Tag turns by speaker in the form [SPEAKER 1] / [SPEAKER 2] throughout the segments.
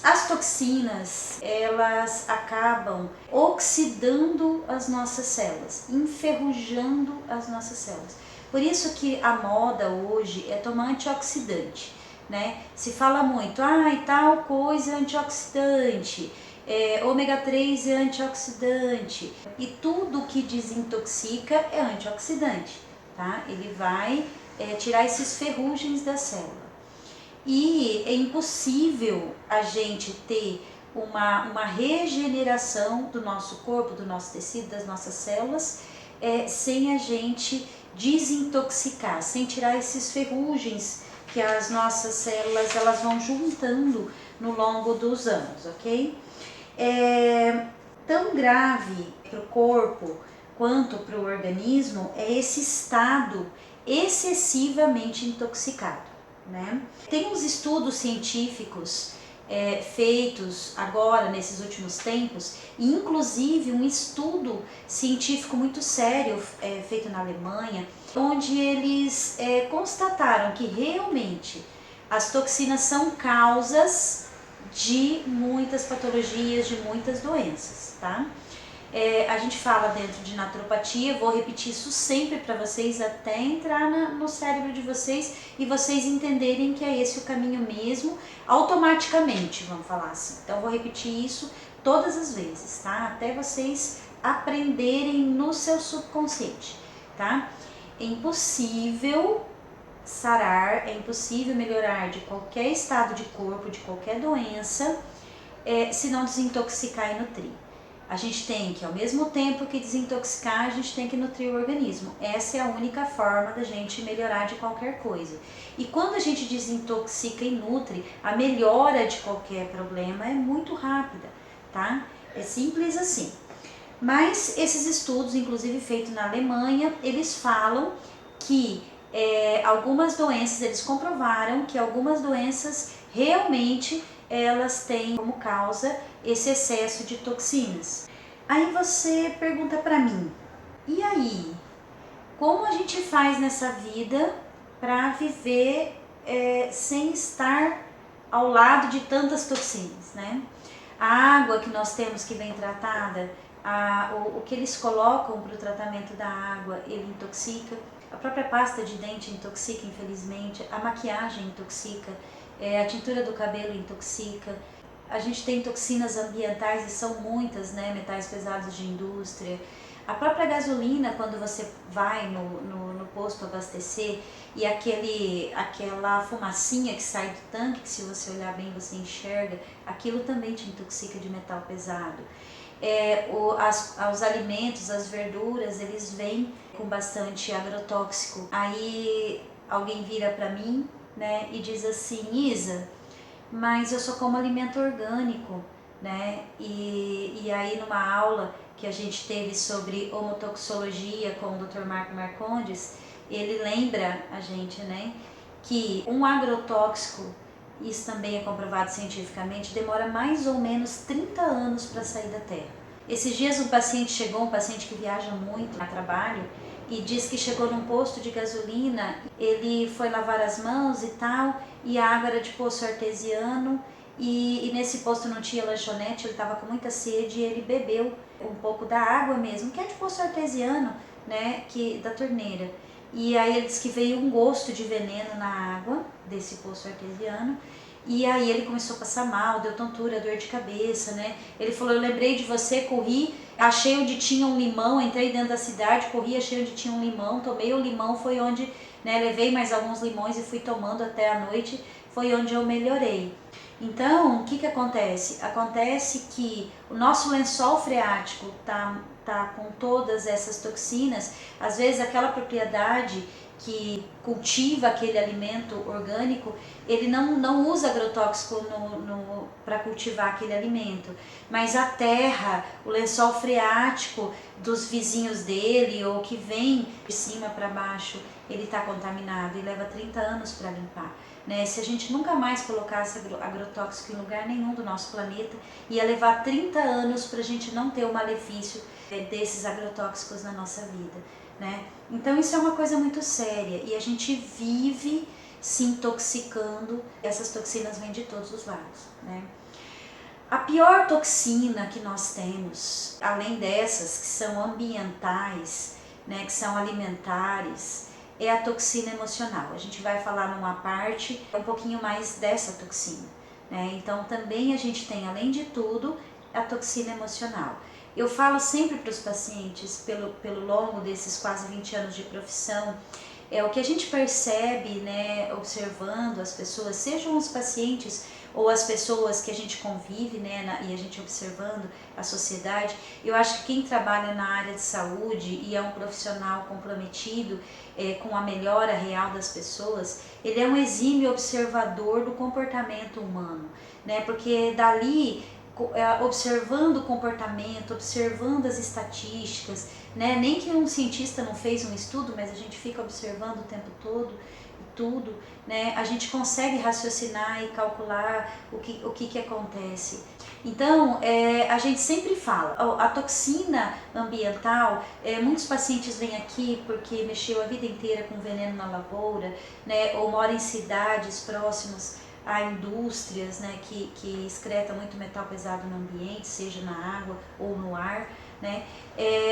[SPEAKER 1] As toxinas, elas acabam oxidando as nossas células, enferrujando as nossas células. Por isso que a moda hoje é tomar antioxidante, né? Se fala muito, e tal coisa é antioxidante, ômega 3 é antioxidante, e tudo que desintoxica é antioxidante, tá? Ele vai tirar esses ferrugens da célula. E é impossível a gente ter uma regeneração do nosso corpo, do nosso tecido, das nossas células, sem a gente desintoxicar, sem tirar esses ferrugens que as nossas células elas vão juntando no longo dos anos, ok? Tão grave para o corpo quanto para o organismo é esse estado excessivamente intoxicado, né? Tem uns estudos científicos feitos agora, nesses últimos tempos, e inclusive um estudo científico muito sério feito na Alemanha, onde eles constataram que realmente as toxinas são causas de muitas patologias, de muitas doenças, tá? A gente fala dentro de naturopatia, vou repetir isso sempre para vocês até entrar no cérebro de vocês e vocês entenderem que é esse o caminho mesmo, automaticamente, vamos falar assim. Então vou repetir isso todas as vezes, tá? Até vocês aprenderem no seu subconsciente, tá? É impossível sarar, é impossível melhorar de qualquer estado de corpo, de qualquer doença, se não desintoxicar e nutrir. A gente tem que, ao mesmo tempo que desintoxicar, a gente tem que nutrir o organismo. Essa é a única forma da gente melhorar de qualquer coisa. E quando a gente desintoxica e nutre, a melhora de qualquer problema é muito rápida, tá? É simples assim. Mas esses estudos, inclusive feitos na Alemanha, eles falam que algumas doenças, eles comprovaram que algumas doenças realmente elas têm como causa esse excesso de toxinas. Aí você pergunta para mim, e aí? Como a gente faz nessa vida para viver sem estar ao lado de tantas toxinas, né? A água que nós temos que vem tratada, o que eles colocam para o tratamento da água, ele intoxica. A própria pasta de dente intoxica, infelizmente. A maquiagem intoxica. A tintura do cabelo intoxica. A gente tem toxinas ambientais e são muitas, né? Metais pesados de indústria. A própria gasolina, quando você vai no posto abastecer e aquela fumacinha que sai do tanque, que se você olhar bem você enxerga, aquilo também te intoxica de metal pesado. Os alimentos, as verduras, eles vêm com bastante agrotóxico. Aí alguém vira para mim, né, e diz assim, Isa, mas eu só como alimento orgânico, né? E aí numa aula que a gente teve sobre homotoxologia com o Dr. Marco Marcondes, ele lembra a gente, né, que um agrotóxico, isso também é comprovado cientificamente, demora mais ou menos 30 anos para sair da terra. Esses dias um paciente que viaja muito a trabalho, e diz que chegou num posto de gasolina, ele foi lavar as mãos e tal, e a água era de poço artesiano, e nesse posto não tinha lanchonete, ele estava com muita sede e ele bebeu um pouco da água mesmo, que é de poço artesiano, né, da torneira. E aí ele disse que veio um gosto de veneno na água desse poço artesiano, e aí ele começou a passar mal, deu tontura, dor de cabeça, né? Ele falou, eu lembrei de você, corri, achei onde tinha um limão, entrei dentro da cidade, corri, achei onde tinha um limão, tomei o limão, foi onde, né, levei mais alguns limões e fui tomando até a noite, foi onde eu melhorei. Então, o que acontece? Acontece que o nosso lençol freático tá com todas essas toxinas, às vezes aquela propriedade que cultiva aquele alimento orgânico, ele não usa agrotóxico para cultivar aquele alimento, mas a terra, o lençol freático dos vizinhos dele ou que vem de cima para baixo, ele está contaminado e leva 30 anos para limpar. Né? Se a gente nunca mais colocasse agrotóxico em lugar nenhum do nosso planeta, ia levar 30 anos para a gente não ter o malefício desses agrotóxicos na nossa vida. Né? Então isso é uma coisa muito séria e a gente vive se intoxicando, essas toxinas vêm de todos os lados. Né? A pior toxina que nós temos, além dessas que são ambientais, né, que são alimentares, é a toxina emocional. A gente vai falar numa parte um pouquinho mais dessa toxina, né? Então também a gente tem, além de tudo, a toxina emocional. Eu falo sempre para os pacientes, pelo longo desses quase 20 anos de profissão, o que a gente percebe, né, observando as pessoas, sejam os pacientes ou as pessoas que a gente convive, né, e a gente observando a sociedade. Eu acho que quem trabalha na área de saúde e é um profissional comprometido com a melhora real das pessoas, ele é um exímio observador do comportamento humano, né, porque dali, observando o comportamento, observando as estatísticas, né? Nem que um cientista não fez um estudo, mas a gente fica observando o tempo todo e tudo, né? A gente consegue raciocinar e calcular o que acontece. Então, a gente sempre fala, a toxina ambiental, muitos pacientes vêm aqui porque mexeu a vida inteira com veneno na lavoura, né? Ou mora em cidades próximas a indústrias, né, que excreta muito metal pesado no ambiente, seja na água ou no ar, né?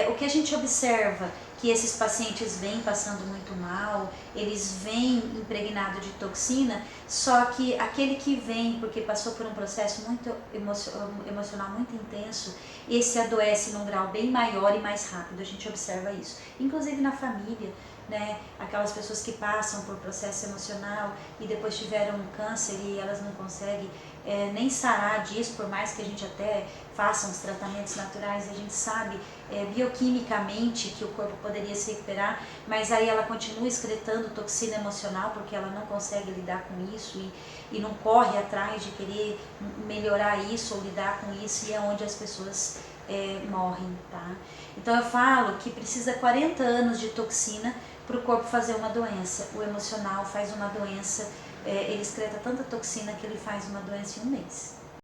[SPEAKER 1] O que a gente observa que esses pacientes vêm passando muito mal, eles vêm impregnados de toxina, só que aquele que vem porque passou por um processo muito emocional muito intenso, esse adoece num grau bem maior e mais rápido, a gente observa isso, inclusive na família, né? Aquelas pessoas que passam por processo emocional e depois tiveram um câncer e elas não conseguem nem sarar disso, por mais que a gente até faça uns tratamentos naturais, a gente sabe bioquimicamente que o corpo poderia se recuperar, mas aí ela continua excretando toxina emocional porque ela não consegue lidar com isso e não corre atrás de querer melhorar isso ou lidar com isso, e é onde as pessoas morrem, tá? Então eu falo que precisa 40 anos de toxina para o corpo fazer uma doença. O emocional faz uma doença, ele excreta tanta toxina que ele faz uma doença em um mês.